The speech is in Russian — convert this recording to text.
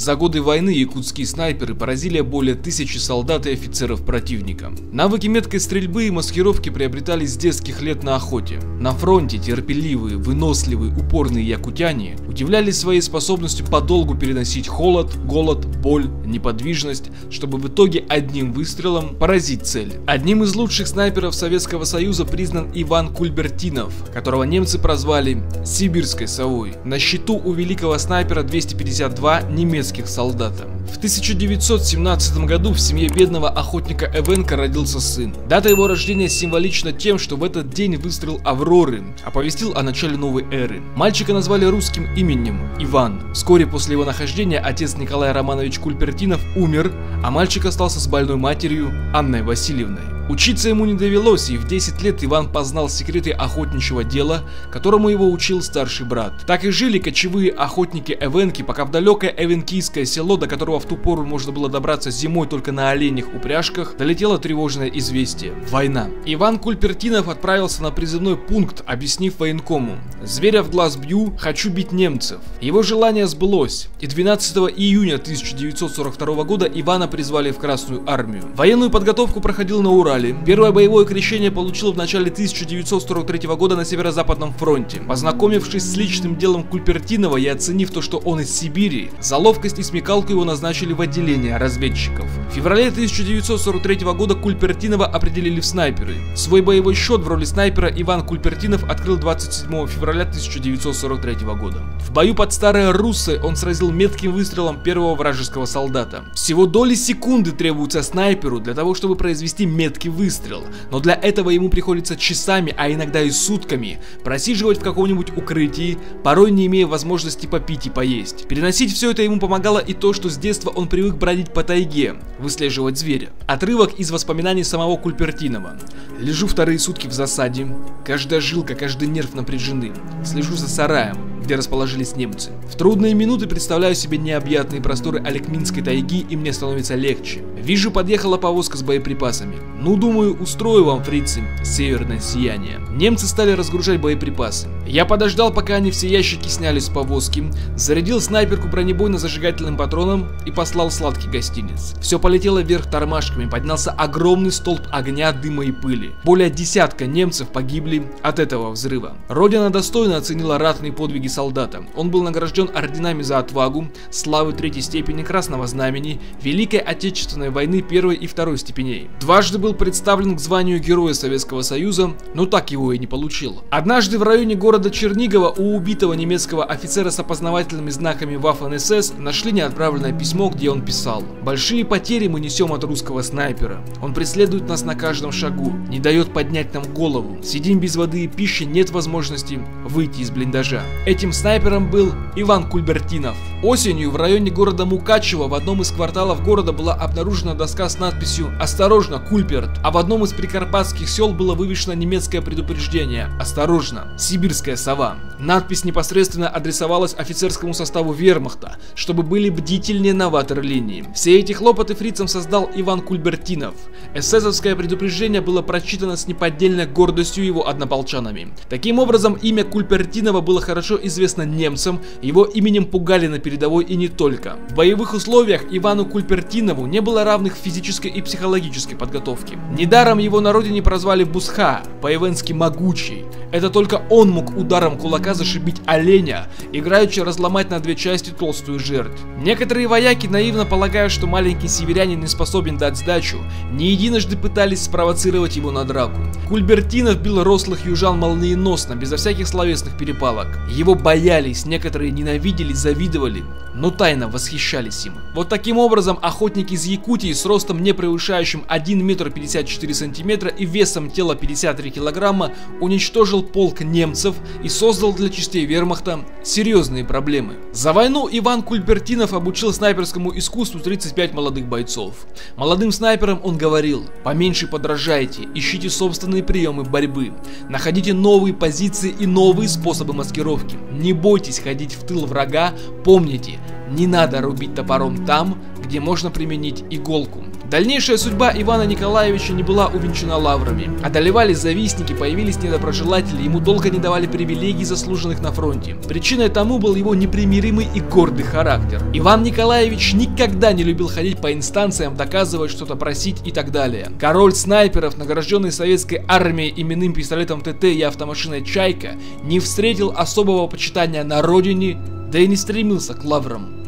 За годы войны якутские снайперы поразили более 1000 солдат и офицеров противника. Навыки меткой стрельбы и маскировки приобретались с детских лет на охоте. На фронте терпеливые, выносливые, упорные якутяне удивлялись своей способностью подолгу переносить холод, голод, боль, неподвижность, чтобы в итоге одним выстрелом поразить цель. Одним из лучших снайперов Советского Союза признан Иван Кульбертинов, которого немцы прозвали «Сибирской совой». На счету у великого снайпера 252 немецких солдата. В 1917 году в семье бедного охотника Эвенка родился сын. Дата его рождения символична тем, что в этот день выстрел Авроры оповестил о начале новой эры. Мальчика назвали русским именем Иван. Вскоре после его нахождения отец Николай Романович Кульбертинов умер, а мальчик остался с больной матерью Анной Васильевной. Учиться ему не довелось, и в 10 лет Иван познал секреты охотничьего дела, которому его учил старший брат. Так и жили кочевые охотники Эвенки, пока в далекое эвенкийское село, до которого в ту пору можно было добраться зимой только на оленях-упряжках, долетело тревожное известие – война. Иван Кульбертинов отправился на призывной пункт, объяснив военкому: «Зверя в глаз бью, хочу бить немцев». Его желание сбылось, и 12 июня 1942 года Ивана призвали в Красную армию. Военную подготовку проходил на Урале. Первое боевое крещение получил в начале 1943 года на Северо-Западном фронте. Познакомившись с личным делом Кульбертинова и оценив то, что он из Сибири, за ловкость и смекалку его назначили в отделение разведчиков. В феврале 1943 года Кульбертинова определили в снайперы. Свой боевой счет в роли снайпера Иван Кульбертинов открыл 27 февраля 1943 года. В бою под Старой Руссой он сразил метким выстрелом первого вражеского солдата. Всего доли секунды требуется снайперу для того, чтобы произвести меткий выстрел, но для этого ему приходится часами, а иногда и сутками просиживать в каком-нибудь укрытии, порой не имея возможности попить и поесть. Переносить все это ему помогало и то, что с детства он привык бродить по тайге, выслеживать зверя. Отрывок из воспоминаний самого Кульбертинова. «Лежу вторые сутки в засаде, каждая жилка, каждый нерв напряжены, слежу за сараем, где расположились немцы. В трудные минуты представляю себе необъятные просторы Алекминской тайги, и мне становится легче. Вижу, подъехала повозка с боеприпасами. Ну, думаю, устрою вам, фрицы, северное сияние». Немцы стали разгружать боеприпасы. Я подождал, пока они все ящики сняли с повозки, зарядил снайперку бронебойно-зажигательным патроном и послал сладкий гостиниц. Все полетело вверх тормашками, поднялся огромный столб огня, дыма и пыли. Более десятка немцев погибли от этого взрыва. Родина достойно оценила ратные подвиги солдата. Он был награжден орденами за отвагу, славы 3-й степени, Красного Знамени, Великой Отечественной войны 1-й и 2-й степеней. Дважды был представлен к званию Героя Советского Союза, но так его и не получил. Однажды в районе города Чернигова у убитого немецкого офицера с опознавательными знаками Waffen-СС нашли неотправленное письмо, где он писал: «Большие потери мы несем от русского снайпера. Он преследует нас на каждом шагу, не дает поднять нам голову. Сидим без воды и пищи, нет возможности выйти из блиндажа». Этим снайпером был Иван Кульбертинов. Осенью в районе города Мукачево в одном из кварталов города была обнаружена доска с надписью «Осторожно, Кульберт», а в одном из прикарпатских сел было вывешено немецкое предупреждение: «Осторожно, сибирская сова». Надпись непосредственно адресовалась офицерскому составу вермахта, чтобы были бдительнее на ватерлинии. Все эти хлопоты фрицам создал Иван Кульбертинов. Эсэсовское предупреждение было прочитано с неподдельной гордостью его однополчанами. Таким образом, имя Кульбертинова было хорошо известно немцам, его именем пугали на передовой и не только. В боевых условиях Ивану Кульбертинову не было равных в физической и психологической подготовке. Недаром его на родине прозвали Бусха, по-эвенски могучий. Это только он мог ударом кулака зашибить оленя, играючи разломать на две части толстую жердь. Некоторые вояки наивно полагают, что маленький северянин не способен дать сдачу, не единожды пытались спровоцировать его на драку. Кульбертинов бил рослых южан молниеносно, безо всяких словесных перепалок. Его боялись, некоторые ненавидели, завидовали, но тайно восхищались им. Вот таким образом охотник из Якутии с ростом не превышающим 1 метр 54 сантиметра и весом тела 53 килограмма уничтожил полк немцев и создал для частей вермахта серьезные проблемы. За войну Иван Кульбертинов обучил снайперскому искусству 35 молодых бойцов. Молодым снайперам он говорил: поменьше подражайте, ищите собственные приемы борьбы, находите новые позиции и новые способы маскировки. Не бойтесь ходить в тыл врага, помните, Не надо рубить топором там, где можно применить иголку. Дальнейшая судьба Ивана Николаевича не была увенчана лаврами. Одолевали завистники, появились недоброжелатели, ему долго не давали привилегий, заслуженных на фронте. Причиной тому был его непримиримый и гордый характер. Иван Николаевич никогда не любил ходить по инстанциям, доказывать что-то, просить и так далее. Король снайперов, награжденный советской армией именным пистолетом ТТ и автомашиной «Чайка», не встретил особого почитания на родине, да и не стремился к лаврам.